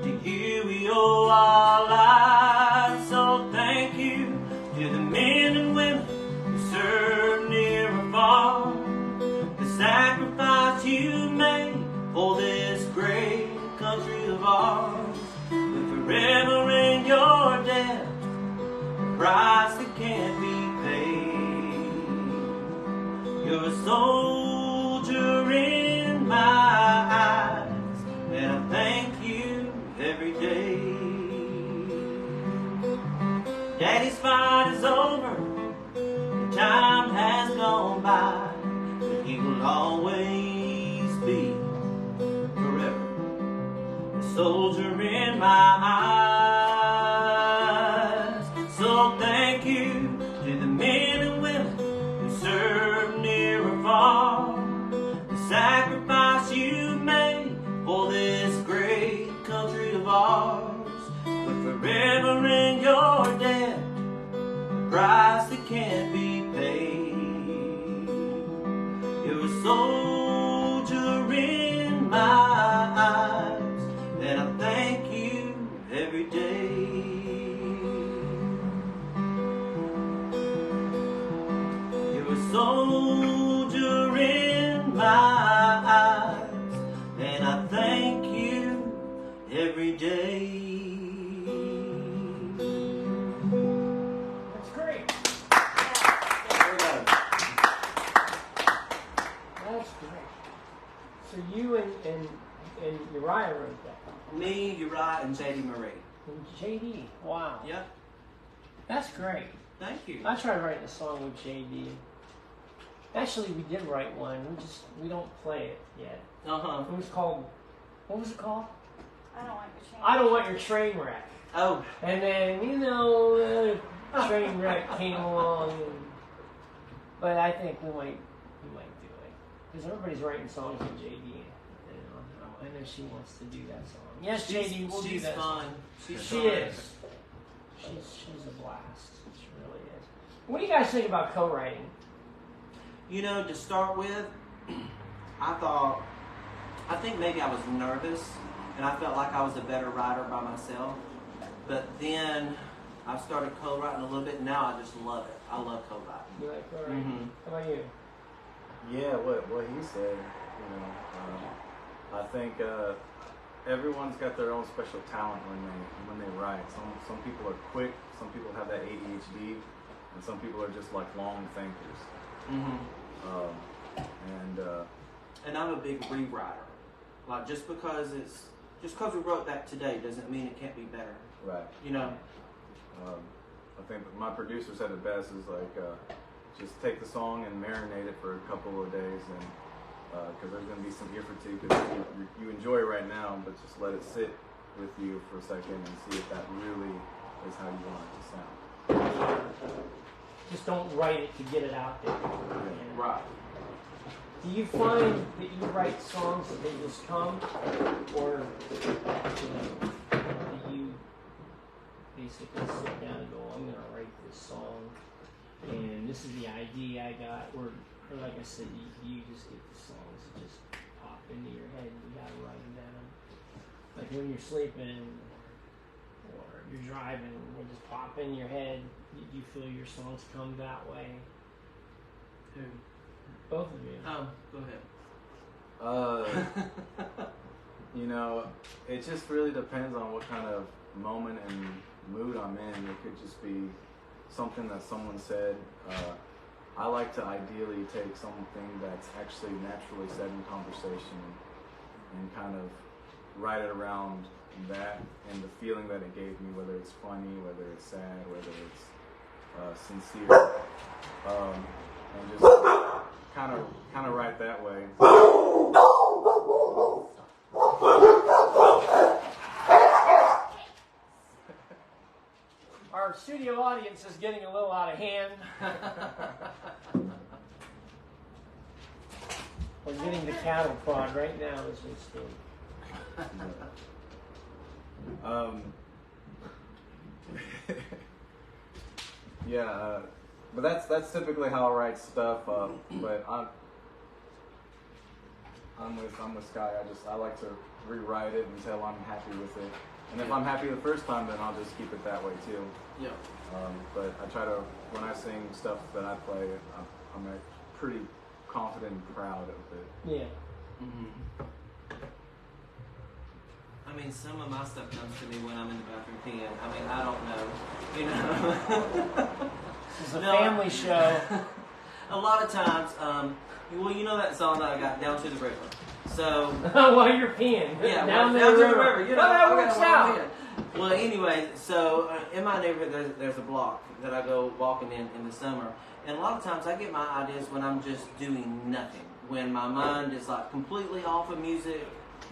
To you we owe our lives. So thank you to the men and women who serve near or far. The sacrifice you made for this great country of ours. We're forever in your debt, a price that can't be paid. You're a soldier in my eyes, and I thank you every day. Daddy's fight is over, the time has gone by, but he will always be forever a soldier in my eyes. So thank you to the men and women who serve near or far. The sacrifice you made for this great country of ours. We're forever in your debt, a price that can't be paid. You're a soldier in my eyes, and I thank you every day. You're a soldier in my eyes, and I thank you every day. That's great. There we go. That's great. So you and Uriah wrote that. Me, Uriah, and J.D. Marie. And JD. Wow. Yep. That's great. Thank you. I tried writing a song with JD. Actually, we did write one. We don't play it yet. Uh-huh. It was called. What was it called? I don't want your change. I Don't Want Your Train Wreck. Oh. And then train wreck came along, but I think we might do it because everybody's writing songs with JD. I know she wants to do that song. Yes, JD, we'll do She's that. fun. She She's is. She's a blast. She really is. What do you guys think about co-writing? You know, to start with, I think maybe I was nervous and I felt like I was a better writer by myself. But then I started co-writing a little bit, and now I just love it. I love co-writing. You like co-writing? Mm-hmm. How about you? Yeah, what he said, I think everyone's got their own special talent when they write. Some people are quick, some people have that ADHD, and some people are just like long thinkers. Mm-hmm. And I'm a big rewriter. Like just because we wrote that today doesn't mean it can't be better. right. You know. I think my producer said it best is like just take the song and marinate it for a couple of days, and because there's going to be some ear fatigue because you enjoy it right now, but just let it sit with you for a second and see if that really is how you want it to sound. Just don't write it to get it out there. Right. Do you find that you write songs that they just come, or do you basically sit down and go, I'm going to write this song, and this is the idea I got, or like I said, you just get the songs that just pop into your head and you got to write them down. Like when you're sleeping or you're driving, they just pop in your head. You feel your songs come that way. Who? Both of you. Oh, go ahead. It just really depends on what kind of moment and mood I'm in. It could just be something that someone said. I like to ideally take something that's actually naturally said in conversation and kind of write it around that and the feeling that it gave me, whether it's funny, whether it's sad, whether it's sincere, and just kind of write that way. Our studio audience is getting a little out of hand. We're getting the cattle prod right now as we speak. Yeah, but that's typically how I write stuff. But I'm with Scotty. I like to rewrite it until I'm happy with it. And if I'm happy the first time, then I'll just keep it that way too. Yeah. But I try to, when I sing stuff that I play, I'm pretty confident and proud of it. Yeah. Mm-hmm. I mean, some of my stuff comes to me when I'm in the bathroom peeing. I mean, I don't know, you know. This is a family show. A lot of times, well, you know that song that I got, Down to the River. So while you're peeing, yeah, down to the the river. river. You know, well, that I works got out. one. Well, anyway, so in my neighborhood, there's a block that I go walking in the summer, and a lot of times I get my ideas when I'm just doing nothing, when my mind is like completely off of music,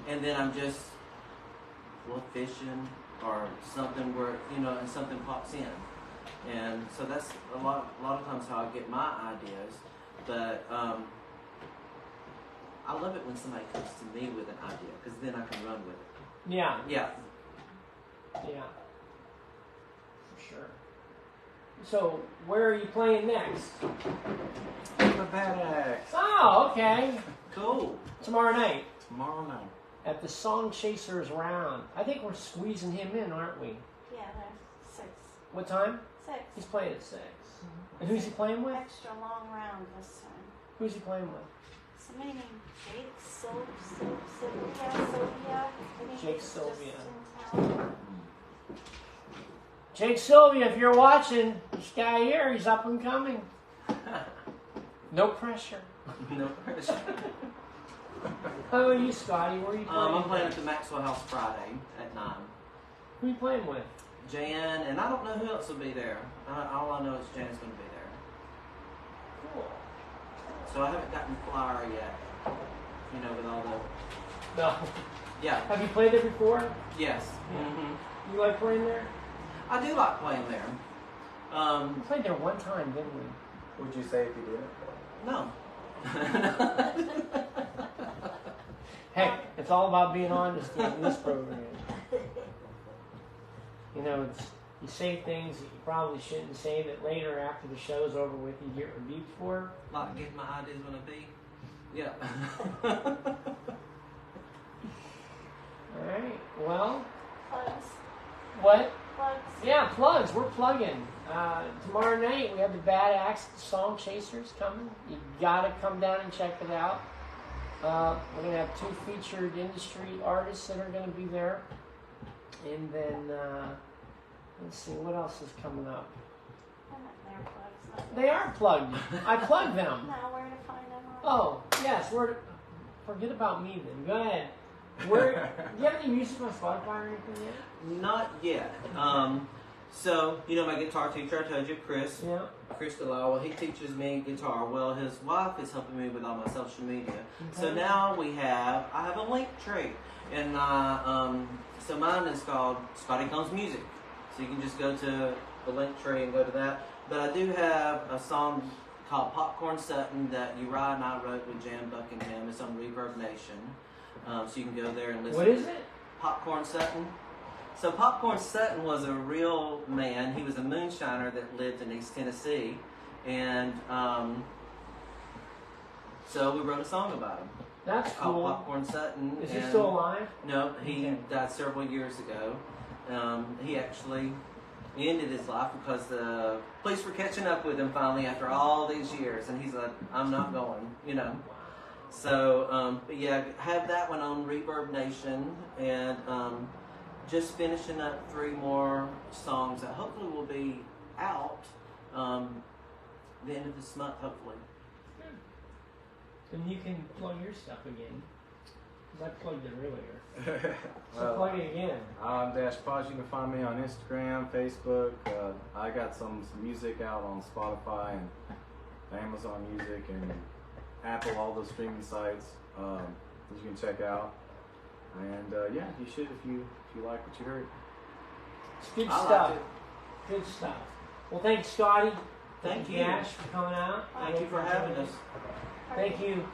and then I'm just fishing or something where and something pops in, and so that's a lot of times how I get my ideas, but. I love it when somebody comes to me with an idea because then I can run with it. Yeah. Yeah. Yeah. For sure. So, where are you playing next? The Bad Axe. Oh, okay. Cool. Tomorrow night. Tomorrow night. At the Song Chasers Round. I think we're squeezing him in, aren't we? Yeah, there's 6. What time? 6. He's playing at 6. And who's he playing with? Extra long round this time. Who's he playing with? Somebody named Jake Sylvia. I think Jake he's just Sylvia. in town. Jake Sylvia, if you're watching, this guy here, he's up and coming. No pressure. No pressure. How about you, Scotty? Where are you playing? I'm playing at the Maxwell House Friday at 9. Who are you playing with? Jan, and I don't know who else will be there. All I know is Jan's going to be there. Cool. So I haven't gotten the flyer yet. With all the... No. Yeah. Have you played there before? Yes. Yeah. Mm-hmm. You like playing there? I do like playing there. We played there one time, didn't we? Would you say if you did? No. Heck, it's all about being honest in this program. You say things that you probably shouldn't say that later after the show's over with you get rebuked for. Like getting my ideas when I be. Yeah. All right. Well. Plugs. What? Plugs. Yeah, plugs. We're plugging. Tomorrow night we have the Bad Axe Song Chasers coming. You gotta come down and check it out. We're gonna have 2 featured industry artists that are gonna be there, and then let's see what else is coming up. They're plugs. They are plugged. I plugged them. Now where to find them on? Oh yes. Forget about me then. Go ahead. Do you have any music on Spotify or anything yet? Not yet. So, my guitar teacher, I told you, Chris. Yeah. Chris Delisle, he teaches me guitar. Well, his wife is helping me with all my social media. Okay. So now I have a link tree. And so mine is called Scotty Combs Music. So you can just go to the link tree and go to that. But I do have a song called Popcorn Sutton that Uriah and I wrote with Jan Buckingham. It's on Reverb Nation. So you can go there and listen. What is it? Popcorn Sutton. So Popcorn Sutton was a real man. He was a moonshiner that lived in East Tennessee. And so we wrote a song about him. That's Called cool. Popcorn Sutton. Is he still alive? No, he Okay. died several years ago. He actually ended his life because the police were catching up with him finally after all these years. And he's like, I'm not going, So, but yeah, have that one on Reverb Nation, and just finishing up 3 more songs that hopefully will be out the end of this month, hopefully. Then you can plug your stuff again. Because I plugged it earlier. So Well, plug it again. I'm Dash Podge. You can find me on Instagram, Facebook. I got some music out on Spotify and Amazon Music and Apple, all those streaming sites that you can check out. And yeah, you should if you like what you heard. It's good I stuff. liked it. Good stuff. Well, thanks, Scotty. Thank you. Dash, for coming out. Thank you for having us. Thank you.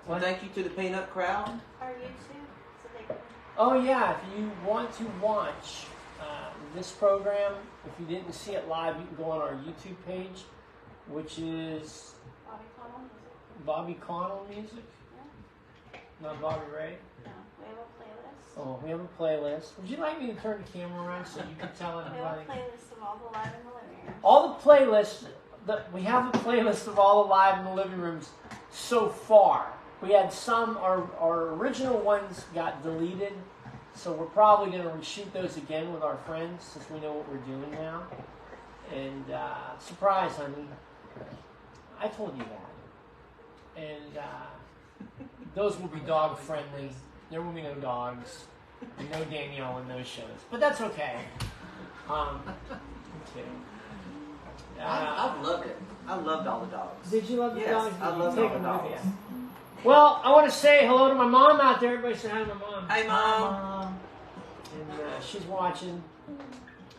Well, thank you to the Peanut crowd. Are you too? So they can... Oh yeah, if you want to watch this program. If you didn't see it live, you can go on our YouTube page, which is Bobby Connell music. Bobby Connell Music, Yeah. not Bobby Ray. No, we have a playlist. Oh, we have a playlist. Would you like me to turn the camera around so you can tell We have everybody? a playlist of all the live in the living room. All the playlists, we have a playlist of all the live in the living rooms so far. We had some, our original ones got deleted, so we're probably going to reshoot those again with our friends since we know what we're doing now. And surprise, honey, I told you that. And those will be dog friendly. There will be no dogs, and no Danielle in those shows. But that's okay. I'm kidding. I've loved it. I loved all the dogs. Did you love the Yes, dogs? I Did you loved take all the them with dogs. you? Well, I want to say hello to my mom out there. Everybody say hi to my mom. Hey, Mom. And she's watching.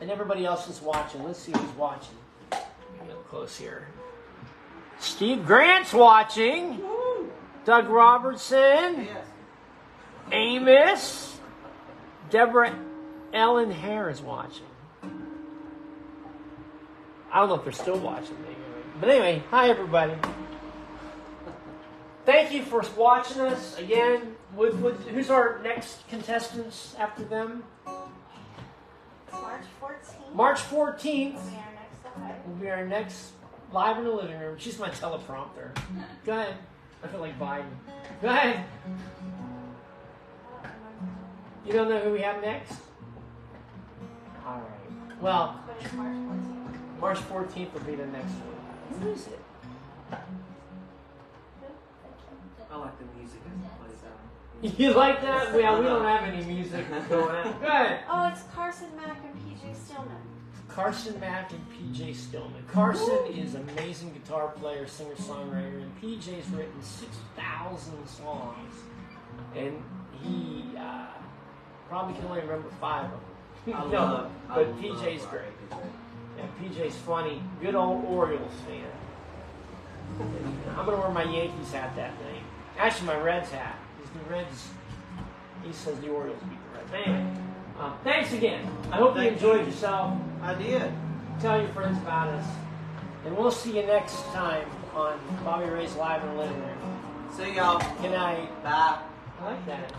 And everybody else is watching. Let's see who's watching. Get up close here. Steve Grant's watching. Woo. Doug Robertson. Yes. Amos. Deborah Ellen Hare is watching. I don't know if they're still watching. But anyway, hi everybody. Thank you for watching us again. Who's our next contestants after them? March 14th. March 14th will be our next live. will be our next live in the living room. She's my teleprompter. Go ahead. I feel like Biden. Go ahead. I don't remember. You don't know who we have next? All right. Well, But it's March 14th. March 14th will be the next one. Who is it? I like the music as it plays out. You like that? Well, we don't have any music going on. Go ahead. Oh, it's Carson Mack and PJ Stillman. Carson Mack and PJ Stillman. Carson is an amazing guitar player, singer-songwriter, and PJ's written 6,000 songs. And he probably can only remember 5 of them. But PJ's great. Yeah, PJ's funny. Good old Orioles fan. I'm going to wear my Yankees hat that night. Actually, my Reds hat. The Reds, he says the Orioles beat the Reds. Anyway, thanks again. I hope you enjoyed yourself. I did. Tell your friends about us. And we'll see you next time on Bobby Ray's Live in the Living Room. See y'all. Good night. Bye. I like that.